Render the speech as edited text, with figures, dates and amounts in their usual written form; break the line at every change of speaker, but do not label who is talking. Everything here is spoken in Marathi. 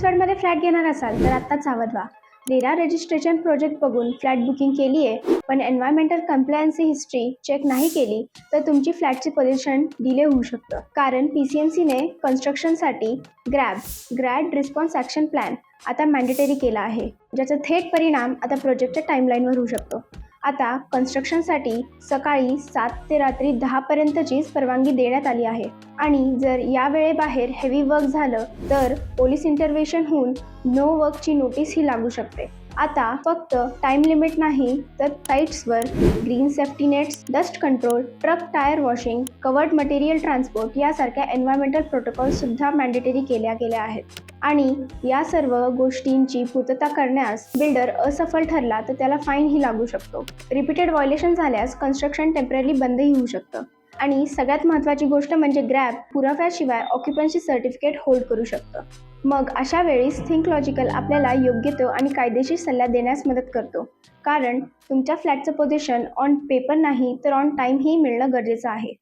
छत्तीसगडमध्ये फ्लॅट घेणार असाल तर आत्ताच सावध व्हा. रेरा रजिस्ट्रेशन प्रोजेक्ट बघून फ्लॅट बुकिंग केली आहे पण एन्व्हायरमेंटल कंप्लायन्सी हिस्ट्री चेक नाही केली तर तुमची फ्लॅटची पोझिशन डिले होऊ शकतं. कारण PCMCने कन्स्ट्रक्शनसाठी ग्रॅड रिस्पॉन्स ॲक्शन प्लॅन आता मॅन्डेटरी केला आहे, ज्याचा थेट परिणाम आता प्रोजेक्टच्या टाईमलाईनवर होऊ शकतो. आता कन्स्ट्रक्शनसाठी सकाळी 7 ते रात्री 10 पर्यंतचीच परवानगी देण्यात आली आहे आणि जर या वेळेबाहेर हेवी वर्क झालं तर पोलीस इंटरव्हेन्शन होऊन नो वर्कची नोटीस ही लागू शकते. आता फक्त टाइम लिमिट नाही तर साईट्सवर green safety nets, dust control, truck tyre washing, covered material transport यासारख्या एन्व्हायरमेंटल प्रोटोकॉल सुद्धा मॅन्डेटरी केल्या गेल्या आहेत. आणि या सर्व गोष्टींची पूर्तता करण्यास बिल्डर असफल ठरला तर त्याला फाईन ही लागू शकतो. रिपीटेड व्हायोलेशन झाल्यास कन्स्ट्रक्शन टेम्पररी बंदही होऊ शकतं. आणि सगळ्यात महत्त्वाची गोष्ट म्हणजे ग्रॅब पुराव्याशिवाय ऑक्युपन्सी सर्टिफिकेट होल्ड करू शकतं. मग अशा वेळी थिंक लॉजिकल आपल्याला योग्य तो आणि कायदेशीर सल्ला देण्यास मदत करतो. कारण तुमच्या फ्लॅटचं पोझिशन ऑन पेपर नाही तर ऑन टाईम ही मिळणं गरजेचं आहे.